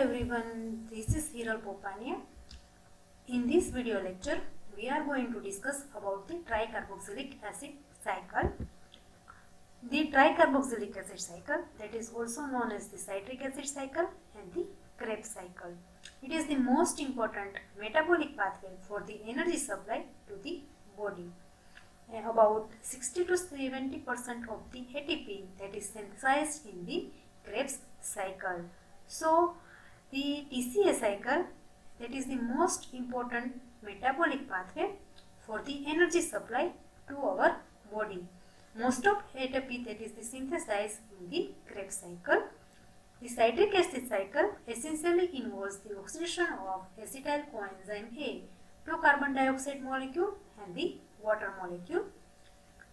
everyone, this is Hiral Popania. In this video lecture, we are going to discuss about the tricarboxylic acid cycle. The tricarboxylic acid cycle, that is also known as the citric acid cycle and the Krebs cycle. It is the most important metabolic pathway for the energy supply to the body. About 60 to 70% of the ATP that is synthesized in the Krebs cycle. So, the TCA cycle, that is the most important metabolic pathway for the energy supply to our body. Most of ATP that is the synthesized in the Krebs cycle. The citric acid cycle essentially involves the oxidation of acetyl coenzyme A to carbon dioxide molecule and the water molecule.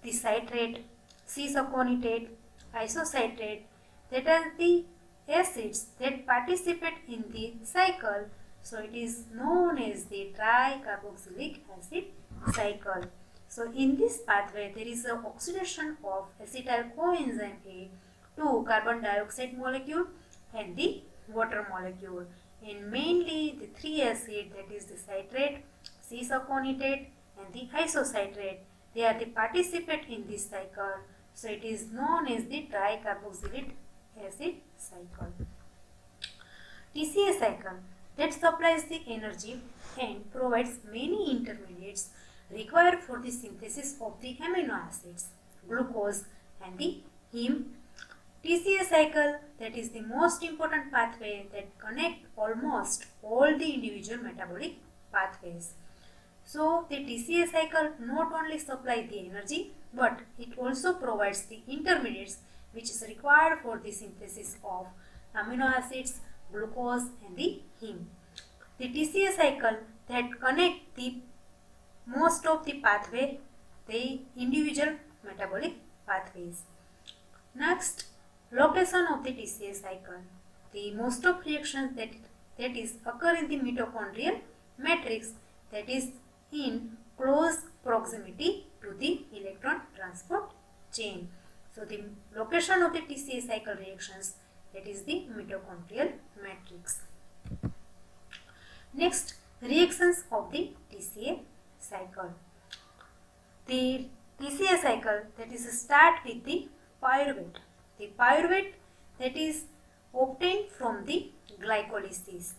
The citrate, C-saponitate, isocitrate, that are the acids that participate in the cycle, so it is known as the tricarboxylic acid cycle. So in this pathway there is an oxidation of acetyl coenzyme A to carbon dioxide molecule and the water molecule, and mainly the three acids, that is the citrate, C-saponitate and the isocitrate, they are the participate in this cycle, so it is known as the tricarboxylic acid cycle. TCA cycle, that supplies the energy and provides many intermediates required for the synthesis of the amino acids, glucose and the heme. TCA cycle, that is the most important pathway that connect almost all the individual metabolic pathways. So the TCA cycle not only supplies the energy, but it also provides the intermediates which is required for the synthesis of amino acids, glucose and the heme. The TCA cycle that connect the most of the pathway, the individual metabolic pathways. Next, location of the TCA cycle. The most of reactions that is occur in the mitochondrial matrix, that is in close proximity to the electron transport chain. So the location of the TCA cycle reactions, that is the mitochondrial matrix. Next, reactions of the TCA cycle. The TCA cycle, that is start with the pyruvate. The pyruvate that is obtained from the glycolysis.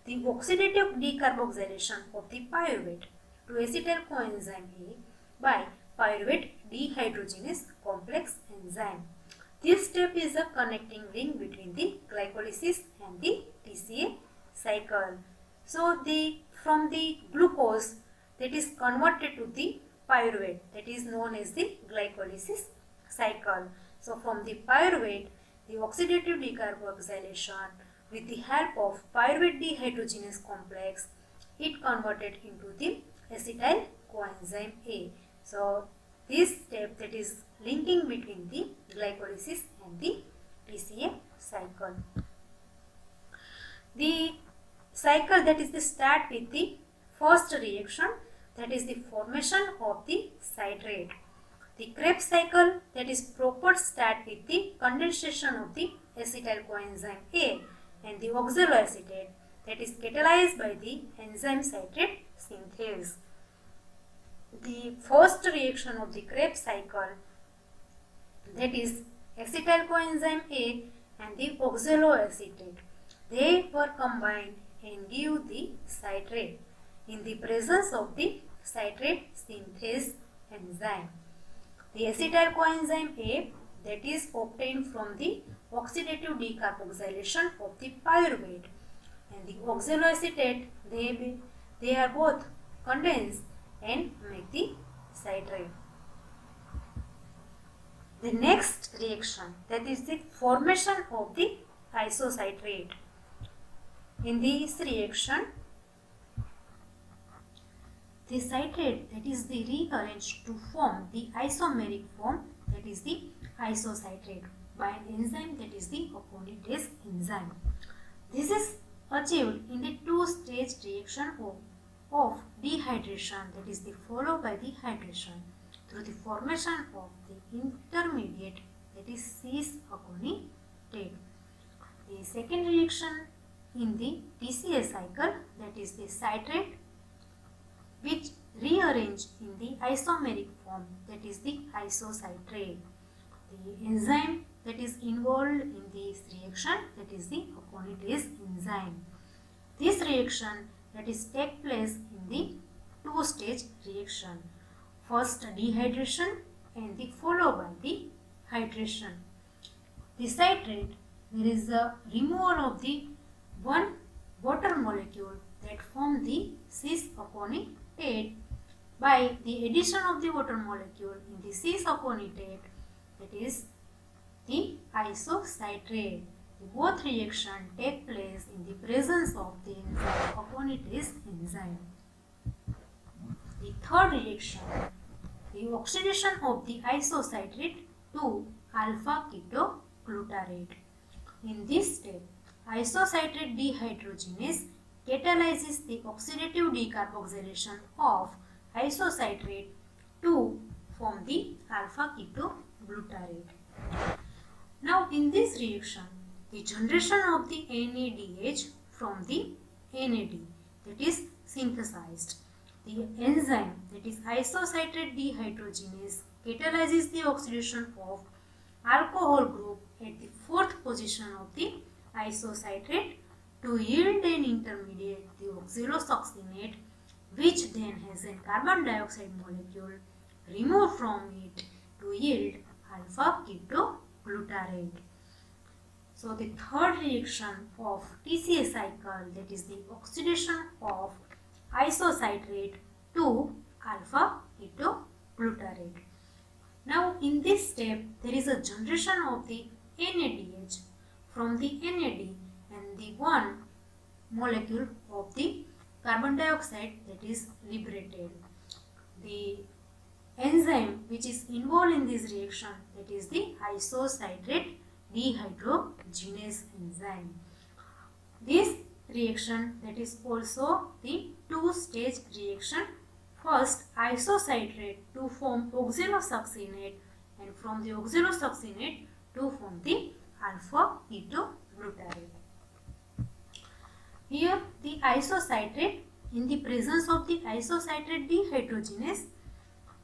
The oxidative decarboxylation of the pyruvate to acetyl coenzyme A by pyruvate dehydrogenase complex enzyme. This step is a connecting link between the glycolysis and the TCA cycle. So from the glucose that is converted to the pyruvate, that is known as the glycolysis cycle. So from the pyruvate, the oxidative decarboxylation with the help of pyruvate dehydrogenase complex, it converted into the acetyl coenzyme A. So this step, that is linking between the glycolysis and the TCA cycle. The cycle that is the start with the first reaction, that is the formation of the citrate. The Krebs cycle, that is proper start with the condensation of the acetyl coenzyme A and the oxaloacetate, that is catalyzed by the enzyme citrate synthase. The first reaction of the Krebs cycle, that is acetyl coenzyme A and the oxaloacetate, they were combined and give the citrate in the presence of the citrate synthase enzyme. The acetyl coenzyme A, that is obtained from the oxidative decarboxylation of the pyruvate, and the oxaloacetate, they are both condensed and make the citrate. The next reaction, that is the formation of the isocitrate. In this reaction, the citrate, that is the rearranged to form the isomeric form, that is the isocitrate, by an enzyme, that is the aconitase enzyme. This is achieved in the two-stage reaction of dehydration, that is the followed by the hydration, through the formation of the intermediate, that is cis-aconitase. The second reaction in the TCA cycle, that is the citrate, which rearrange in the isomeric form, that is the isocitrate. The enzyme that is involved in this reaction, that is the aconitase enzyme. This reaction that is take place in the two-stage reaction. First dehydration and the followed by the hydration. The citrate, there is a removal of the one water molecule that form the cis-aconitate by the addition of the water molecule in the cis-aconitate, that is the isocitrate. Both reactions take place in the presence of the enzyme aconitase enzyme. The third reaction, the oxidation of the isocitrate to alpha ketoglutarate. In this step, isocitrate dehydrogenase catalyzes the oxidative decarboxylation of isocitrate to form the alpha ketoglutarate. Now in this reaction, the generation of the NADH from the NAD, that is synthesized. The enzyme, that is isocitrate dehydrogenase, catalyzes the oxidation of alcohol group at the fourth position of the isocitrate to yield an intermediate, the oxalosuccinate, which then has a carbon dioxide molecule removed from it to yield alpha ketoglutarate. So the third reaction of TCA cycle, that is the oxidation of isocitrate to alpha ketoglutarate. Now in this step, there is a generation of the NADH from the NAD and the one molecule of the carbon dioxide that is liberated. The enzyme which is involved in this reaction, that is the isocitrate dehydrogenase enzyme. This reaction, that is also the two-stage reaction. First isocitrate to form oxalosuccinate, and from the oxalosuccinate to form the alpha ketoglutarate. Here the isocitrate, in the presence of the isocitrate dehydrogenase,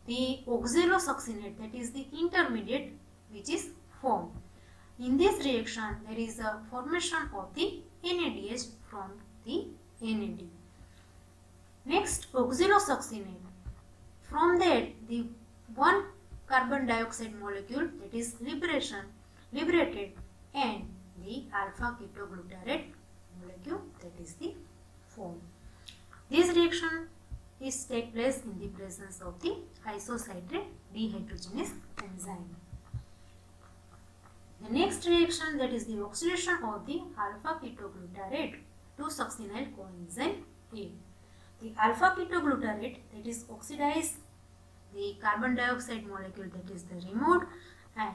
the oxalosuccinate, that is the intermediate which is formed. In this reaction, there is a formation of the NADH from the NAD. Next, oxalosuccinate. From that, the one carbon dioxide molecule, that is liberated, and the alpha ketoglutarate molecule, that is the formed. This reaction is take place in the presence of the isocitrate dehydrogenase enzyme. The next reaction, that is the oxidation of the alpha ketoglutarate to succinyl coenzyme A. The alpha ketoglutarate, that is oxidize the carbon dioxide molecule, that is the removed, and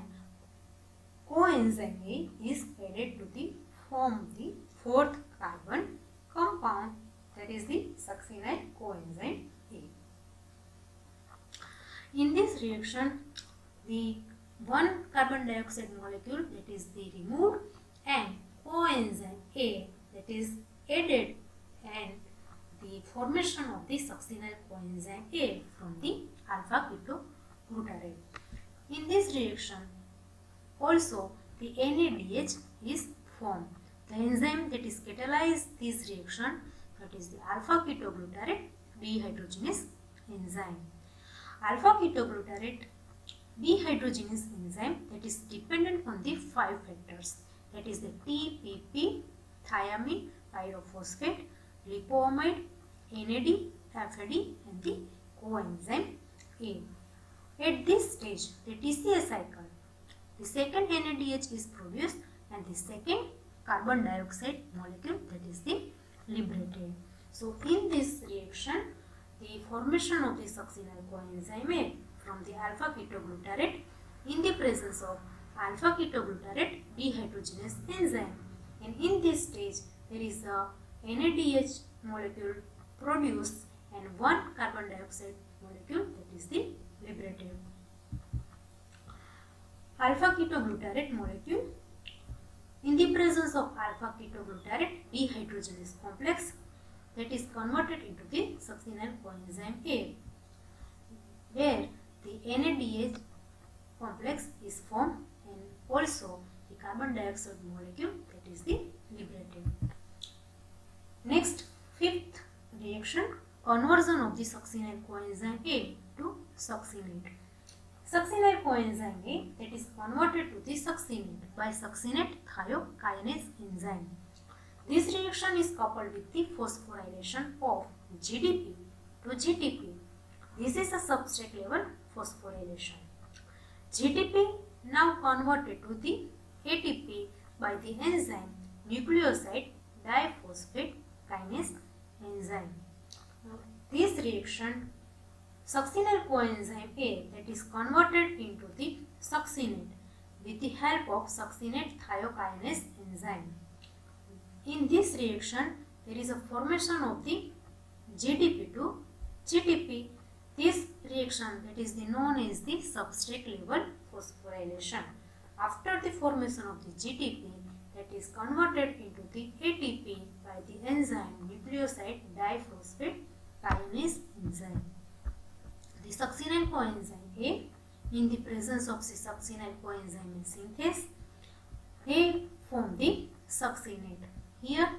coenzyme A is added to the form the fourth carbon compound, that is the succinyl coenzyme A. In this reaction, the one carbon dioxide molecule, that is the removed, and coenzyme A, that is added, and the formation of the succinyl coenzyme A from the alpha ketoglutarate. In this reaction, also the NADH is formed. The enzyme that is catalyzed this reaction, that is the alpha ketoglutarate dehydrogenase enzyme. Alpha ketoglutarate dehydrogenase enzyme, that is dependent on the 5 factors, that is the TPP, thiamine, pyrophosphate, lipoamide, NAD, FAD, and the coenzyme A. At this stage, the TCA cycle, the second NADH is produced and the second carbon dioxide molecule, that is the liberated. So in this reaction, the formation of the succinyl coenzyme A from the alpha ketoglutarate in the presence of alpha ketoglutarate dehydrogenase enzyme, and in this stage there is a NADH molecule produced and one carbon dioxide molecule, that is the liberated. Alpha ketoglutarate molecule In the presence of alpha ketoglutarate dehydrogenase complex that is converted into the succinyl coenzyme A, where the NADH complex is formed and also the carbon dioxide molecule that is the liberated. Next, fifth reaction, conversion of the succinyl coenzyme A to succinate. Succinyl coenzyme A that is converted to the succinate by succinate thiokinase enzyme. This reaction is coupled with the phosphorylation of GDP to GTP. This is a substrate level phosphorylation. GTP now converted to the ATP by the enzyme nucleoside diphosphate kinase enzyme. This reaction, succinyl coenzyme A that is converted into the succinate with the help of succinate thiokinase enzyme. In this reaction, there is a formation of the GDP to GTP. This reaction that is known as the substrate level phosphorylation. After the formation of the GTP, that is converted into the ATP by the enzyme nucleoside diphosphate kinase enzyme. The succinyl coenzyme A, in the presence of the succinyl coenzyme synthase, they form the succinate. Here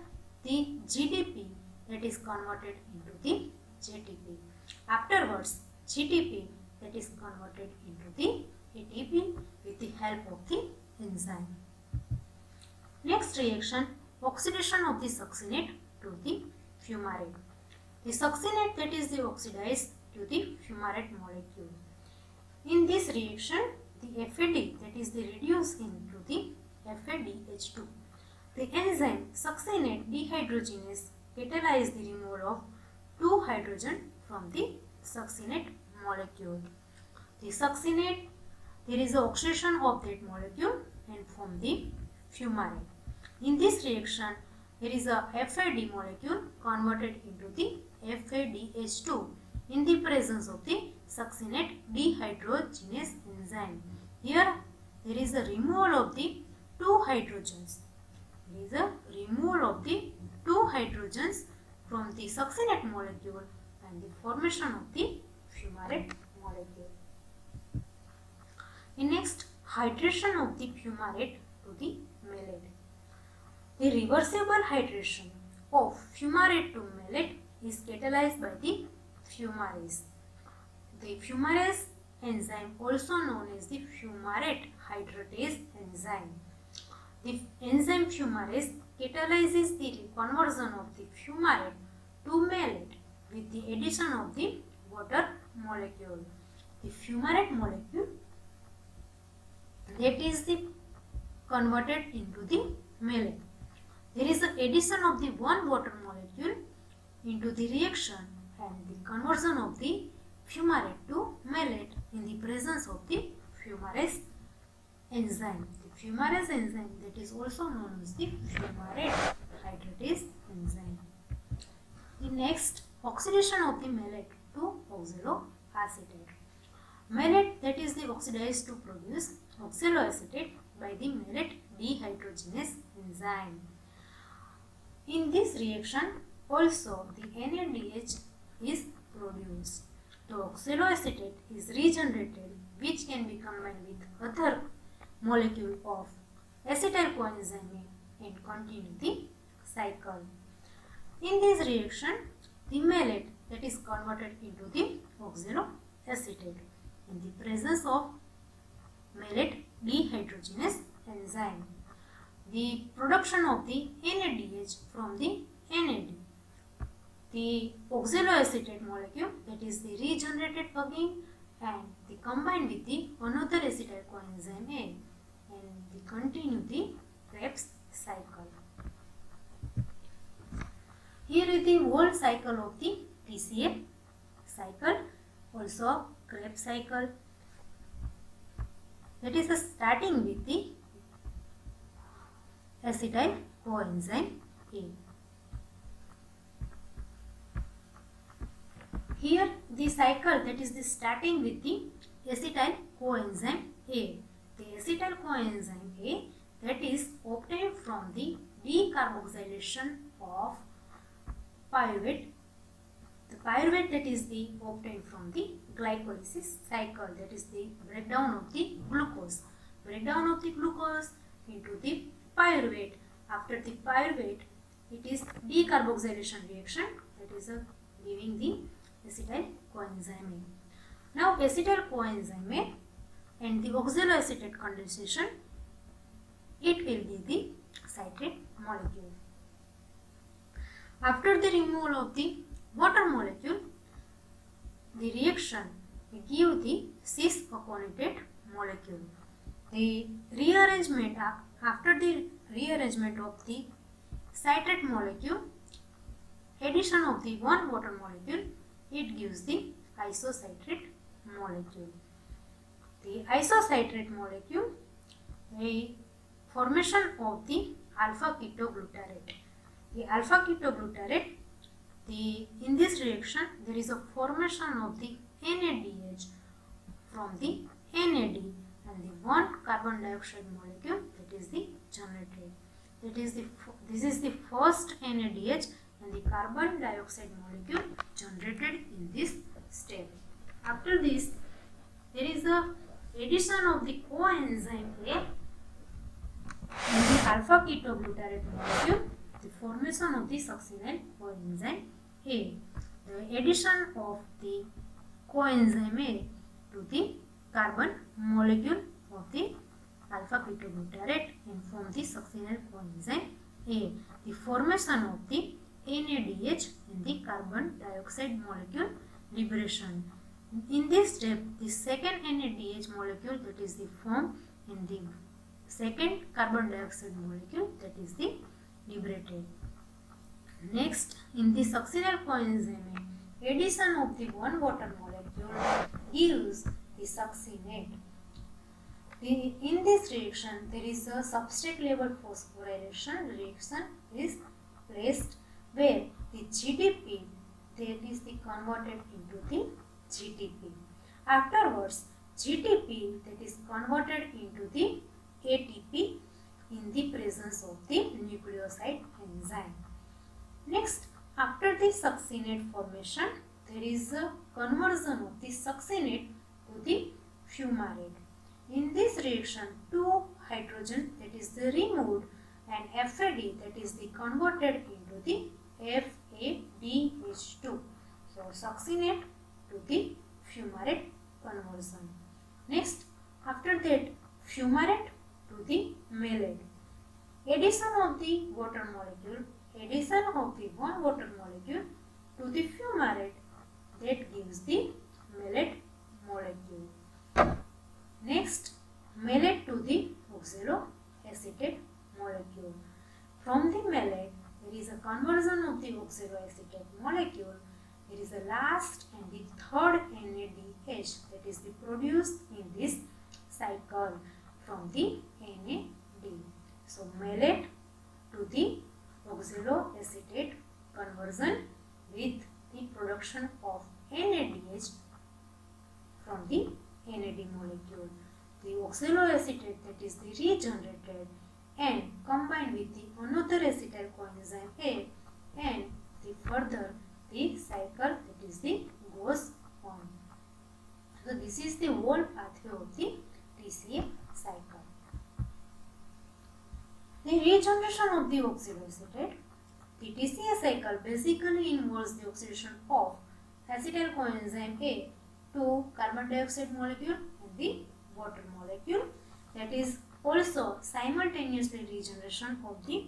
the GDP that is converted into the JTP. Afterwards, GTP that is converted into the ATP with the help of the enzyme. Next reaction, oxidation of the succinate to the fumarate. The succinate that is the oxidized to the fumarate molecule. In this reaction, the FAD that is the reduced into the FADH2. The enzyme succinate dehydrogenase catalyzes the removal of 2 hydrogen from the succinate molecule. The succinate, there is an oxidation of that molecule and form the fumarate. In this reaction, there is a FAD molecule converted into the FADH2 in the presence of the succinate dehydrogenase enzyme. Here, there is a removal of the 2 hydrogens. There is a removal of the 2 hydrogens from the succinate molecule and the formation of the fumarate molecule. In next, hydration of the fumarate to the malate. The reversible hydration of fumarate to malate is catalyzed by the fumarase. The fumarase enzyme, also known as the fumarate hydratase enzyme. The enzyme fumarase catalyzes the conversion of the fumarate to malate with the addition of the water molecule. The fumarate molecule that is the converted into the malate. There is an addition of the one water molecule into the reaction and the conversion of the fumarate to malate in the presence of the fumarase enzyme. The fumarase enzyme that is also known as the fumarate hydratase enzyme. The next, oxidation of the malate to oxaloacetate. Malate that is the oxidized to produce oxaloacetate by the malate dehydrogenase enzyme. In this reaction, also the NADH is produced. The oxaloacetate is regenerated, which can be combined with other molecule of acetyl coenzyme and continue the cycle. In this reaction, the malate that is converted into the oxaloacetate in the presence of malate dehydrogenase enzyme. The production of the NADH from the NAD. The oxaloacetate molecule that is the regenerated again and they combine with the another acetyl coenzyme A and they continue the Krebs cycle. Here is the whole cycle of the PCA cycle, also Krebs cycle. That is starting with the acetyl coenzyme A. Here the cycle that is the starting with the acetyl coenzyme A. The acetyl coenzyme A that is obtained decarboxylation of pyruvate. The pyruvate that is the obtained from the glycolysis cycle, that is the breakdown of the glucose. Breakdown of the glucose into the pyruvate. After the pyruvate, it is decarboxylation reaction, that is giving the acetyl coenzyme A. Now acetyl coenzyme A and the oxaloacetate condensation, it will be the citrate molecule. After the removal of the water molecule, the reaction will give the cis-aconitate molecule. The rearrangement, after the rearrangement of the citrate molecule, addition of the one water molecule, it gives the isocitrate molecule. The isocitrate molecule, the formation of the alpha ketoglutarate. The alpha ketoglutarate, in this reaction there is a formation of the NADH from the NAD, and the one carbon dioxide molecule that is the generated. This is the first NADH and the carbon dioxide molecule generated in this step. After this, there is a addition of the coenzyme A in the alpha ketoglutarate molecule, the formation of the succinyl coenzyme A. The addition of the coenzyme A to the carbon molecule of the alpha ketoglutarate and form the succinyl coenzyme A. The formation of the NADH in the carbon dioxide molecule liberation. In this step, the second NADH molecule, that is the form in the second carbon dioxide molecule, that is the liberated. Next, in the succinyl coenzyme, addition of the one water molecule gives the succinate. In this reaction, there is a substrate level phosphorylation reaction is placed where the GDP, that is the converted into the GTP. Afterwards, GTP, that is converted into the ATP in the presence of the nucleoside enzyme. Next, after the succinate formation, there is a conversion of the succinate to the fumarate. In this reaction, two hydrogen, that is the removed, and FAD, that is the converted into the FADH2. So succinate to the fumarate conversion. Next, after that, fumarate to the malate. Addition of the water molecule, addition of the one water molecule to the fumarate, that gives the malate molecule. Next, malate to the oxaloacetate molecule. From the malate, there is a conversion of the oxaloacetate molecule. There is a last and the third NADH, that is the produced in this cycle from the NAD. So malate to the oxaloacetate conversion with the production of NADH from the NAD molecule. The oxaloacetate, that is the regenerated and combined with the another acetyl coenzyme A, and the further the cycle, that is the goes on. So this is the whole pathway of the TCA cycle. The regeneration of the oxaloacetate, the TCA cycle basically involves the oxidation of acetyl coenzyme A to carbon dioxide molecule and the water molecule, that is also simultaneously regeneration of the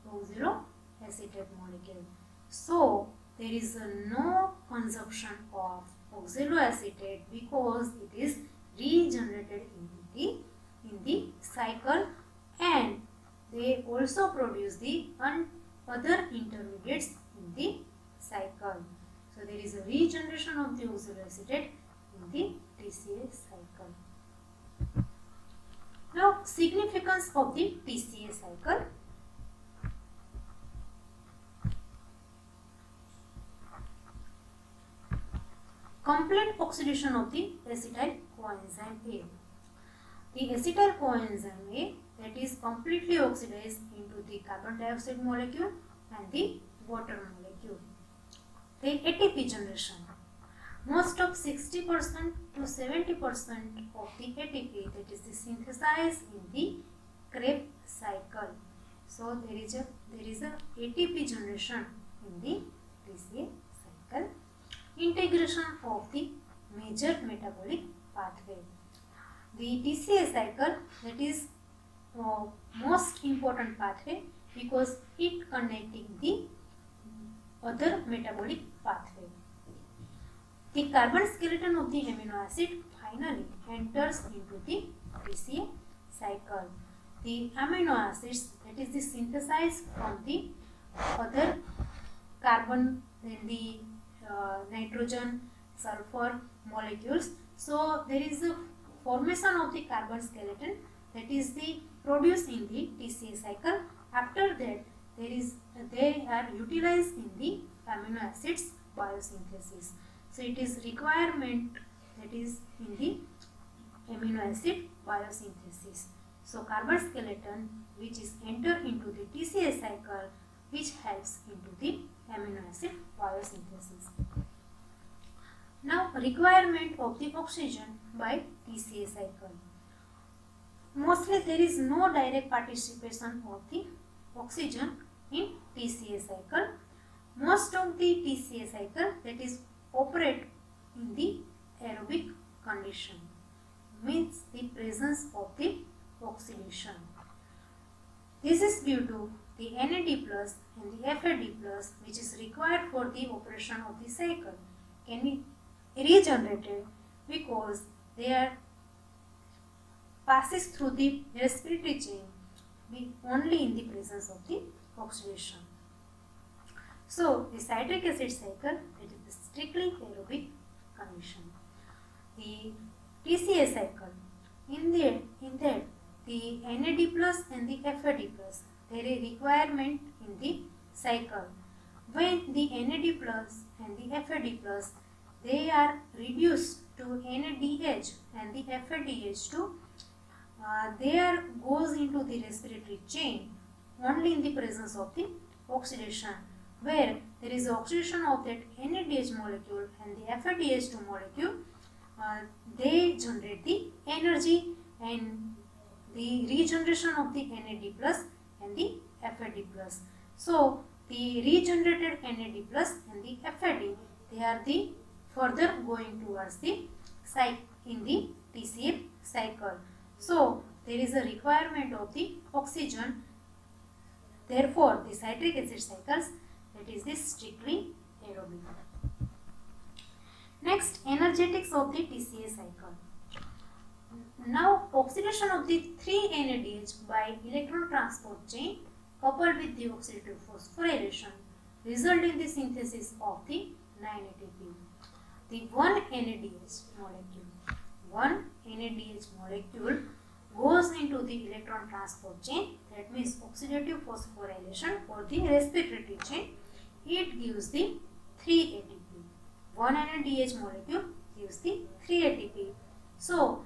oxaloacetate molecule. So there is no consumption of oxaloacetate because it is regenerated in the cycle, and they also produce the other intermediates in the cycle. So there is a regeneration of the oxaloacetate in the TCA cycle. Now, significance of the TCA cycle. Complete oxidation of the acetyl coenzyme A. The acetyl coenzyme A that is completely oxidized into the carbon dioxide molecule and the water molecule. The ATP generation. Most of 60% to 70% of the ATP that is synthesized in the Krebs cycle. So there is a ATP generation in the TCA cycle. Integration of the major metabolic pathway. The TCA cycle, that is most important pathway because it connecting the other metabolic pathway. The carbon skeleton of the amino acid finally enters into the TCA cycle. The amino acids, that is the synthesized from the other carbon and the nitrogen, sulfur molecules. So there is a formation of the carbon skeleton that is the produced in the TCA cycle. After that, they are utilized in the amino acids biosynthesis. So it is requirement that is in the amino acid biosynthesis. So carbon skeleton which is enter into the TCA cycle, which helps into the amino acid biosynthesis. Now requirement of the oxygen by TCA cycle. Mostly there is no direct participation of the oxygen in TCA cycle. Most of the TCA cycle that is operate in the aerobic condition, means the presence of the oxidation. This is due to the NAD plus and the FAD plus, which is required for the operation of the cycle, can be regenerated because they are passes through the respiratory chain only in the presence of the oxidation. So the citric acid cycle, it is the strictly aerobic condition. The TCA cycle, in that the NAD plus and the FAD plus, there is requirement in the cycle. When the NAD plus and the FAD plus, they are reduced to NADH and the FADH2, there goes into the respiratory chain only in the presence of the oxidation, where there is oxidation of that NADH molecule and the FADH2 molecule. They generate the energy and the regeneration of the NAD plus and the FAD plus. So the regenerated NAD plus and the FAD, they are the further going towards the cycle in the TCA cycle. So there is a requirement of the oxygen. Therefore, the citric acid cycles, that is the strictly aerobic. Next, energetics of the TCA cycle. Now, oxidation of the 3-NADH by electron transport chain coupled with the oxidative phosphorylation result in the synthesis of the 9-ATP. The 1-NADH molecule goes into the electron transport chain, that means oxidative phosphorylation for the respiratory chain. It gives the 3-ATP. 1-NADH molecule gives the 3-ATP. So,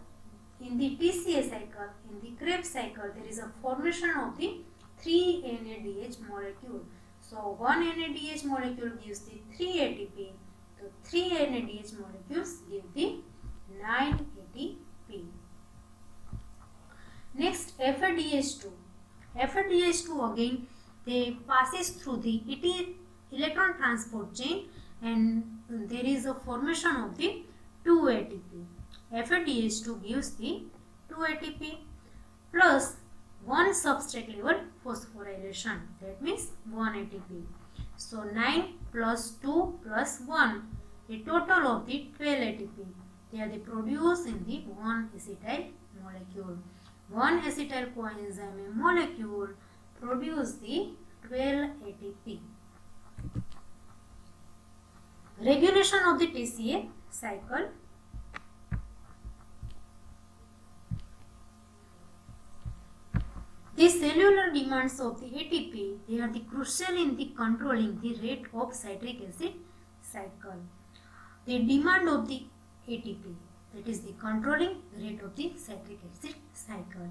in the TCA cycle, in the Krebs cycle, there is a formation of the 3-NADH molecule. So, 1-NADH molecule gives the 3-ATP. So, 3-NADH molecules give the 9-ATP. Next, FADH2. FADH2 again, they passes through the electron transport chain and there is a formation of the 2-ATP. FADH2 gives the 2-ATP plus 1 substrate level phosphorylation, that means 1-ATP. So 9 plus 2 plus 1, a total of the 12-ATP. They are produced in the 1-acetyl molecule. 1-acetyl coenzyme molecule produce the 12-ATP. Regulation of the TCA cycle. The cellular demands of the ATP, they are the crucial in the controlling the rate of citric acid cycle. The demand of the ATP, that is the controlling rate of the citric acid cycle.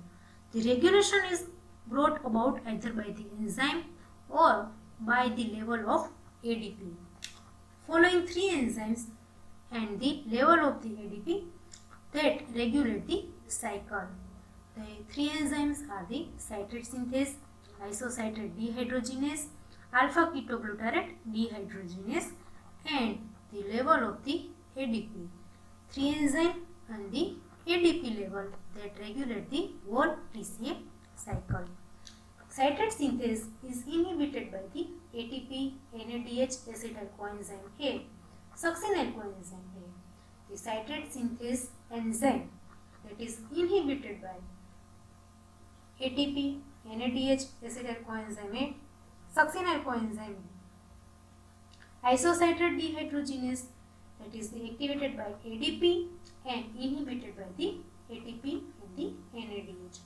The regulation is brought about either by the enzyme or by the level of ADP. Following three enzymes and the level of the ADP that regulate the cycle. The three enzymes are the citrate synthase, isocitrate dehydrogenase, alpha ketoglutarate dehydrogenase, and the level of the ADP. Three enzymes and the ADP level that regulate the whole TCA cycle. Citrate synthase is inhibited by the ATP NADH acetyl coenzyme A, succinyl coenzyme A. The citrate synthase enzyme that is inhibited by ATP NADH acetyl coenzyme A, succinyl coenzyme A. Isocitrate dehydrogenase that is activated by ADP and inhibited by the ATP and the NADH.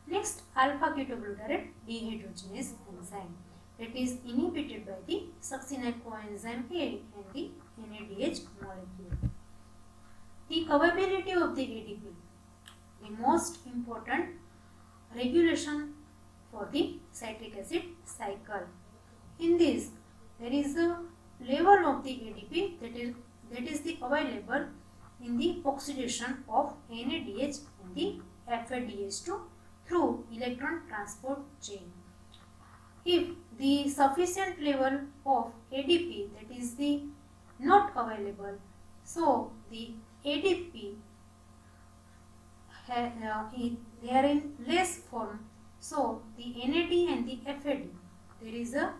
Next, alpha ketoglutarate dehydrogenase enzyme that is inhibited by the succinyl coenzyme A and the NADH molecule. The availability of the ADP, the most important regulation for the citric acid cycle. In this, there is a level of the ADP that is the available in the oxidation of NADH and the FADH2 through electron transport chain. If the sufficient level of ADP that is the not available, so the ADP they are in less form, so the NAD and the FAD there is a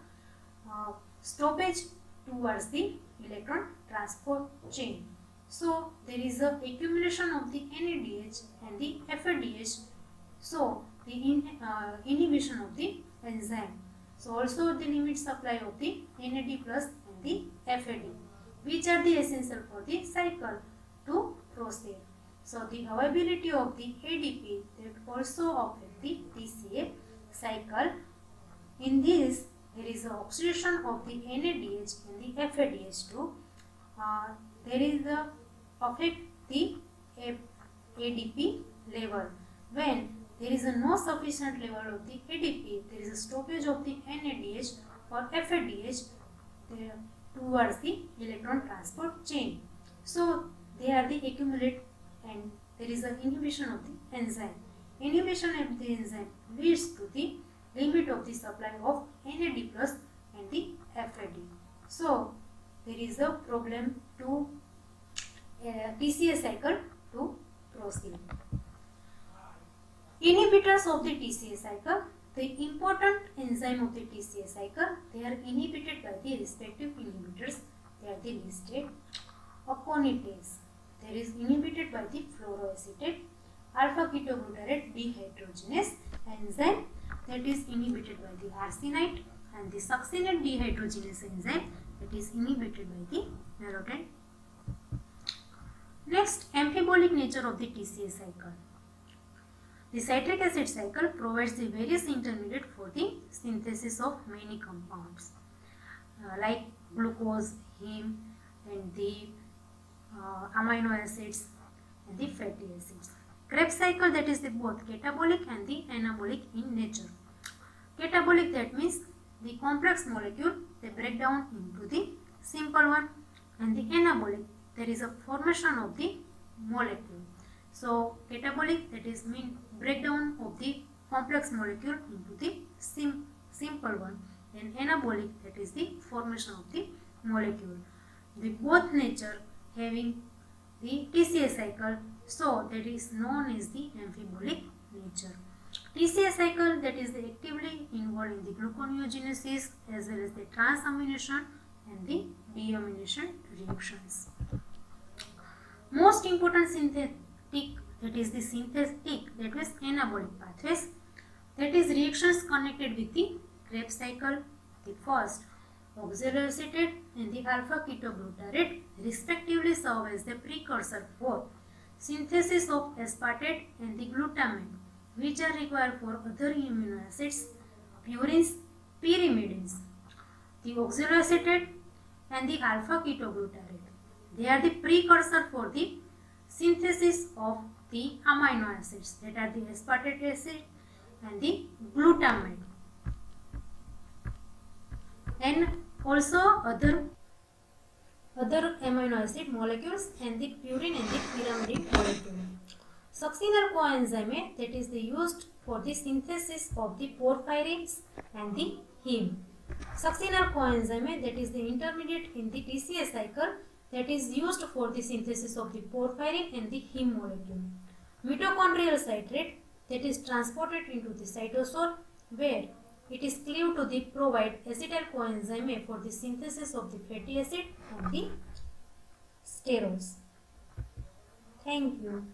stoppage towards the electron transport chain. So there is a accumulation of the NADH and the FADH, so the inhibition of the enzyme. So also the limit supply of the NAD plus and the FAD, which are the essential for the cycle to proceed. So the availability of the ADP that also affect the TCA cycle. In this, there is a oxidation of the NADH and the FADH2. There is a affect the ADP level. When there is a no sufficient level of the ADP, there is a stoppage of the NADH or FADH towards the electron transport chain. So they are the accumulate and there is an inhibition of the enzyme. Inhibition of the enzyme leads to the limit of the supply of NAD plus and the FAD. So there is a problem to TCA cycle to proceed. Inhibitors of the TCA cycle. The important enzyme of the TCA cycle, they are inhibited by the respective inhibitors. They are the listed. Aconitase, there is inhibited by the fluoroacetate. Alpha ketoglutarate dehydrogenase enzyme that is inhibited by the arsenite, and the succinate dehydrogenase enzyme that is inhibited by the maltodextrin. Next, amphibolic nature of the TCA cycle. The citric acid cycle provides the various intermediate for the synthesis of many compounds like glucose, heme, and the amino acids and the fatty acids. Krebs cycle, that is the both catabolic and the anabolic in nature. Catabolic, that means the complex molecule they break down into the simple one, and the anabolic, there is a formation of the molecule. So catabolic, that is mean breakdown of the complex molecule into the simple one, and anabolic, that is the formation of the molecule. The both nature having the TCA cycle, so that is known as the amphibolic nature. TCA cycle, that is actively involved in the gluconeogenesis as well as the transamination and the deamination reactions. Most important synthetic, that is the synthetic, that is anabolic pathways, that is reactions connected with the Krebs cycle. The first, oxaloacetate and the alpha ketoglutarate respectively serve as the precursor for synthesis of aspartate and the glutamate, which are required for other amino acids, purines, pyrimidines. The oxaloacetate and the alpha ketoglutarate, they are the precursor for the synthesis of the amino acids, that are the aspartate acid and the glutamate, and also other amino acid molecules and the purine and the pyrimidine molecule. Succinyl coenzyme, that is used for the synthesis of the porphyrins and the heme. Succinyl coenzyme, that is the intermediate in the TCA cycle, that is used for the synthesis of the porphyrin and the heme molecule. Mitochondrial citrate, that is transported into the cytosol, where it is cleaved to the provide acetyl coenzyme for the synthesis of the fatty acid and the sterols. Thank you.